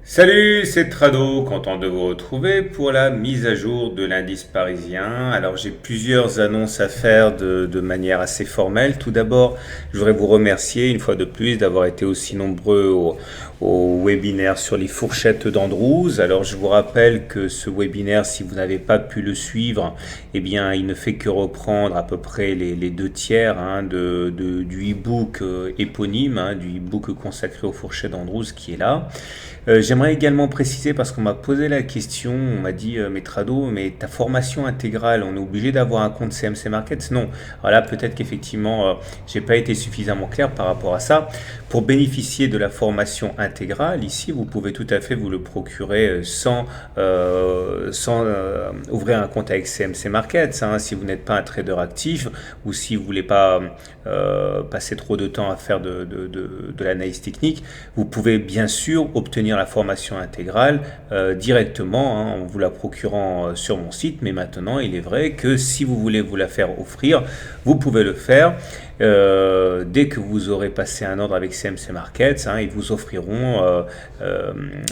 Salut, c'est Trado, content de vous retrouver pour la mise à jour de l'indice parisien. Alors j'ai plusieurs annonces à faire de manière assez formelle. Tout d'abord, je voudrais vous remercier une fois de plus d'avoir été aussi nombreux au webinaire sur les fourchettes d'Andrews. Alors je vous rappelle que ce webinaire, si vous n'avez pas pu le suivre, eh bien il ne fait que reprendre à peu près les deux tiers du e-book éponyme, du e-book consacré aux fourchettes d'Andrews qui est là. J'aimerais également préciser, parce qu'on m'a posé la question, on m'a dit, mais Trado, mais ta formation intégrale, on est obligé d'avoir un compte CMC Markets? Non. Alors là, peut-être qu'effectivement, j'ai pas été suffisamment clair par rapport à ça. Pour bénéficier de la formation intégrale, ici, vous pouvez tout à fait vous le procurer sans ouvrir un compte avec CMC Markets, hein, si vous n'êtes pas un trader actif ou si vous voulez pas passer trop de temps à faire de l'analyse technique. Vous pouvez bien sûr obtenir la formation intégrale directement, hein, en vous la procurant sur mon site, mais maintenant il est vrai que si vous voulez vous la faire offrir, vous pouvez le faire dès que vous aurez passé un ordre avec CMC Markets, hein. Ils vous offriront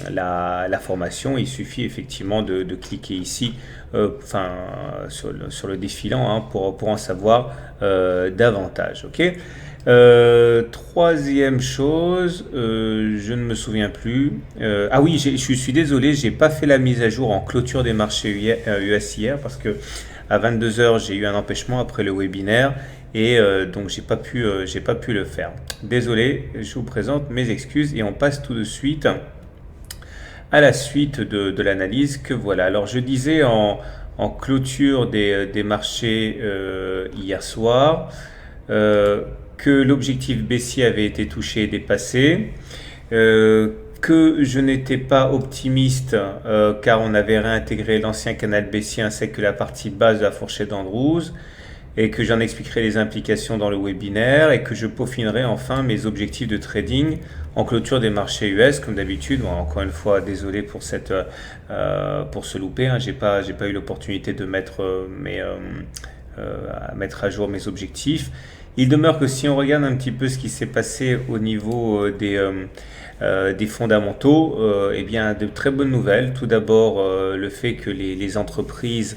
la formation. Il suffit effectivement de cliquer ici, sur le défilant, hein, pour en savoir davantage. Ok. Troisième chose, je ne me souviens plus. Ah oui, je suis désolé, j'ai pas fait la mise à jour en clôture des marchés US hier parce que à 22 heures j'ai eu un empêchement après le webinaire et donc j'ai pas pu le faire. Désolé, je vous présente mes excuses et on passe tout de suite à la suite de l'analyse que voilà. Alors je disais en clôture des marchés hier soir. Que l'objectif baissier avait été touché et dépassé, que je n'étais pas optimiste car on avait réintégré l'ancien canal baissier ainsi que la partie basse de la fourchette d'Andrews et que j'en expliquerai les implications dans le webinaire et que je peaufinerai enfin mes objectifs de trading en clôture des marchés US comme d'habitude. Bon, encore une fois, désolé pour pour ce loupé, hein. J'ai pas eu l'opportunité de mettre à jour mes objectifs. Il demeure que si on regarde un petit peu ce qui s'est passé au niveau des fondamentaux, eh bien de très bonnes nouvelles. Tout d'abord, le fait que les entreprises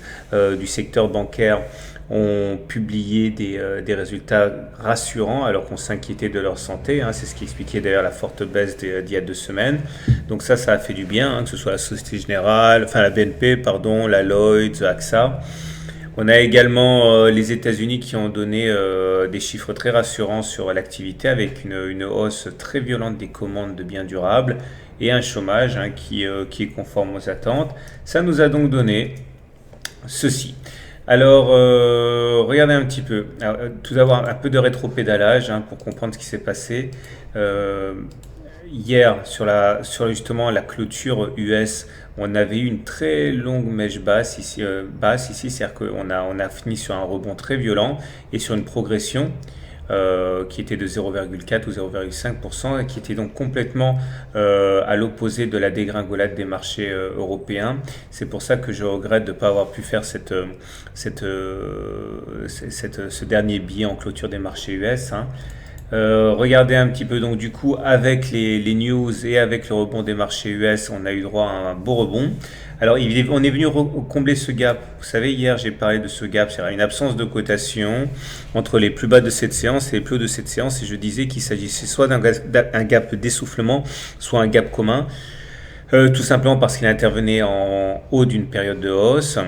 du secteur bancaire ont publié des résultats rassurants alors qu'on s'inquiétait de leur santé, hein. C'est ce qui expliquait d'ailleurs la forte baisse d'il y a 2 semaines. Donc ça a fait du bien, hein, que ce soit la Société Générale, enfin la BNP, pardon, la Lloyds, AXA. On a également les États-Unis qui ont donné des chiffres très rassurants sur l'activité avec une hausse très violente des commandes de biens durables et un chômage, hein, qui est conforme aux attentes. Ça nous a donc donné ceci. Alors, regardez un petit peu. Alors, tout d'abord, un peu de rétropédalage, hein, pour comprendre ce qui s'est passé. Euh, Hier, sur justement la clôture US, on avait eu une très longue mèche basse ici, c'est-à-dire on a fini sur un rebond très violent et sur une progression qui était de 0,4 ou 0,5% et qui était donc complètement à l'opposé de la dégringolade des marchés européens. C'est pour ça que je regrette de ne pas avoir pu faire ce dernier billet en clôture des marchés US, hein. Regardez un petit peu, donc du coup avec les news et avec le rebond des marchés US, on a eu droit à un beau rebond. Alors on est venu combler ce gap. Vous savez, hier j'ai parlé de ce gap, c'est-à-dire une absence de cotation entre les plus bas de cette séance et les plus hauts de cette séance, et je disais qu'il s'agissait soit d'un gap d'essoufflement, soit un gap commun, tout simplement parce qu'il intervenait en haut d'une période de hausse.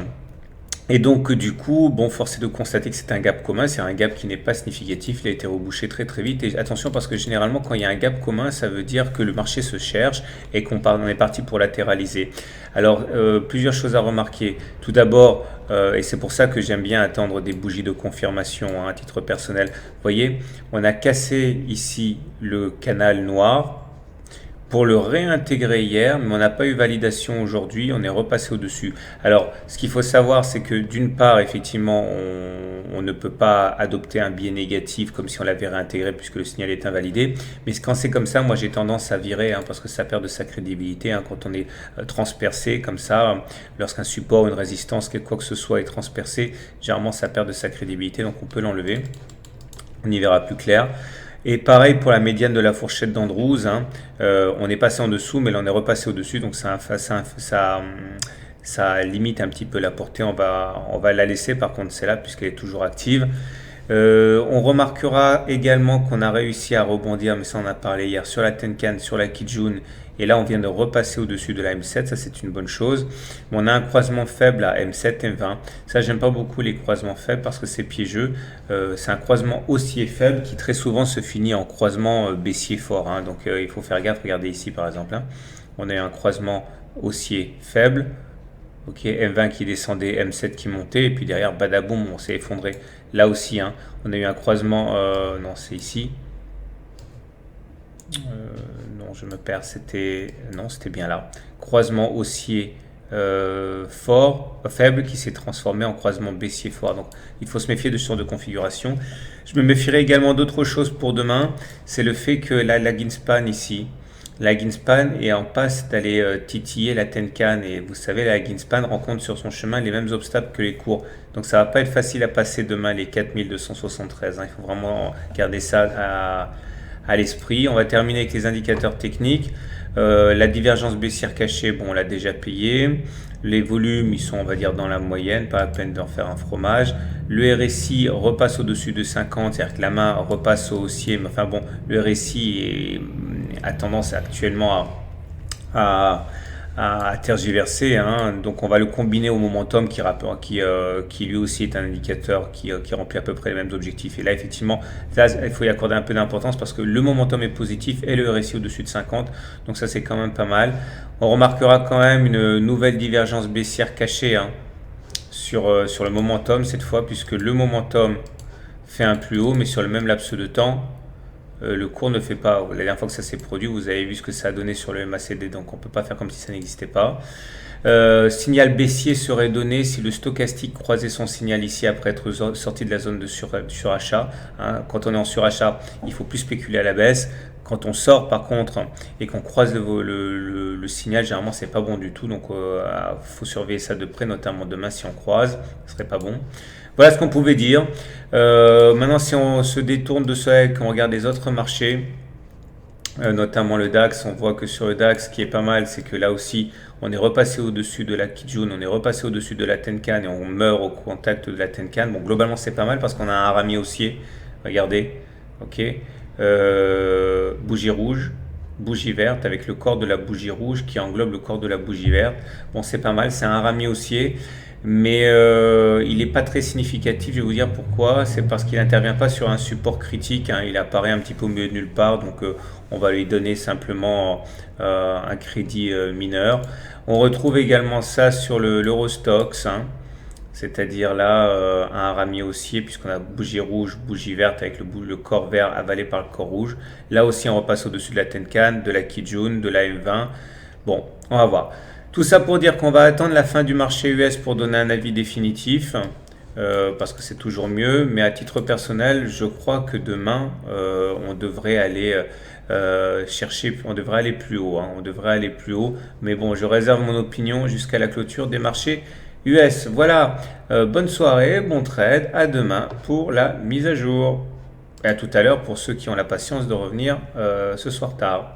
Et donc, du coup, bon, force est de constater que c'est un gap commun, c'est un gap qui n'est pas significatif, il a été rebouché très très vite. Et attention, parce que généralement, quand il y a un gap commun, ça veut dire que le marché se cherche et on est parti pour latéraliser. Alors, plusieurs choses à remarquer. Tout d'abord, et c'est pour ça que j'aime bien attendre des bougies de confirmation, hein, à titre personnel. Vous voyez, on a cassé ici le canal noir pour le réintégrer hier, mais on n'a pas eu validation aujourd'hui, on est repassé au-dessus. Alors, ce qu'il faut savoir, c'est que d'une part, effectivement, on ne peut pas adopter un biais négatif comme si on l'avait réintégré puisque le signal est invalidé, mais quand c'est comme ça, moi j'ai tendance à virer, hein, parce que ça perd de sa crédibilité, hein, quand on est transpercé comme ça, lorsqu'un support, une résistance, quoi que ce soit est transpercé, généralement ça perd de sa crédibilité, donc on peut l'enlever, on y verra plus clair. Et pareil pour la médiane de la fourchette d'Andrews, hein. On est passé en dessous, mais là on est repassé au-dessus, donc ça limite un petit peu la portée. On va la laisser par contre celle-là puisqu'elle est toujours active. On remarquera également qu'on a réussi à rebondir, mais ça on a parlé hier, sur la Tenkan, sur la Kijun, et là on vient de repasser au-dessus de la M7, ça c'est une bonne chose. Mais on a un croisement faible à M7, M20, ça j'aime pas beaucoup les croisements faibles parce que c'est piégeux. C'est un croisement haussier faible qui très souvent se finit en croisement baissier fort, hein. Donc il faut faire gaffe, regardez ici par exemple, hein. On a un croisement haussier faible. Ok, M20 qui descendait, M7 qui montait, et puis derrière, badaboum, on s'est effondré. Là aussi, hein, on a eu un croisement, non, c'est ici. Non, je me perds, non, c'était bien là. Croisement haussier faible, qui s'est transformé en croisement baissier fort. Donc, il faut se méfier de ce genre de configuration. Je me méfierai également d'autre chose pour demain, c'est le fait que la Greenspan ici, la Greenspan est en passe d'aller titiller la Tenkan, et vous savez, la Greenspan rencontre sur son chemin les mêmes obstacles que les cours. Donc ça va pas être facile à passer demain les 4273, hein. Il faut vraiment garder ça à l'esprit. On va terminer avec les indicateurs techniques. La divergence baissière cachée, bon, on l'a déjà payé. Les volumes, ils sont, on va dire, dans la moyenne, pas la peine d'en faire un fromage. Le RSI repasse au-dessus de 50, c'est-à-dire que la main repasse au haussier, mais enfin bon, le RSI a tendance actuellement à tergiverser, hein. Donc on va le combiner au momentum qui lui aussi est un indicateur qui remplit à peu près les mêmes objectifs. Et là effectivement, là, il faut y accorder un peu d'importance parce que le momentum est positif et le RSI au-dessus de 50, donc ça c'est quand même pas mal. On remarquera quand même une nouvelle divergence baissière cachée, hein, sur le momentum cette fois, puisque le momentum fait un plus haut, mais sur le même laps de temps, le cours ne fait pas. La dernière fois que ça s'est produit, vous avez vu ce que ça a donné sur le MACD, donc on ne peut pas faire comme si ça n'existait pas. Signal baissier serait donné si le stochastique croisait son signal ici après être sorti de la zone de surachat, hein. Quand on est en surachat, il faut plus spéculer à la baisse. Quand on sort par contre et qu'on croise le signal, généralement c'est pas bon du tout, donc faut surveiller ça de près, notamment demain si on croise, ce serait pas bon. Voilà ce qu'on pouvait dire. Maintenant, si on se détourne de ça et qu'on regarde les autres marchés, notamment le DAX, on voit que sur le DAX, ce qui est pas mal, c'est que là aussi, on est repassé au-dessus de la Kijun, on est repassé au-dessus de la Tenkan et on meurt au contact de la Tenkan. Bon, globalement, c'est pas mal parce qu'on a un rami haussier. Regardez, ok. Bougie rouge, bougie verte avec le corps de la bougie rouge qui englobe le corps de la bougie verte. Bon, c'est pas mal, c'est un rami haussier. Mais il n'est pas très significatif, je vais vous dire pourquoi. C'est parce qu'il n'intervient pas sur un support critique, hein. Il apparaît un petit peu au milieu de nulle part, donc on va lui donner simplement un crédit mineur. On retrouve également ça sur l'Eurostoxx, hein. C'est-à-dire là un rami haussier puisqu'on a bougie rouge, bougie verte avec le corps vert avalé par le corps rouge. Là aussi on repasse au-dessus de la Tenkan, de la Kijun, de la M20. Bon, on va voir. Tout ça pour dire qu'on va attendre la fin du marché US pour donner un avis définitif, parce que c'est toujours mieux. Mais à titre personnel, je crois que demain, on devrait aller on devrait aller plus haut, hein. On devrait aller plus haut. Mais bon, je réserve mon opinion jusqu'à la clôture des marchés US. Voilà, bonne soirée, bon trade, à demain pour la mise à jour. Et à tout à l'heure pour ceux qui ont la patience de revenir ce soir tard.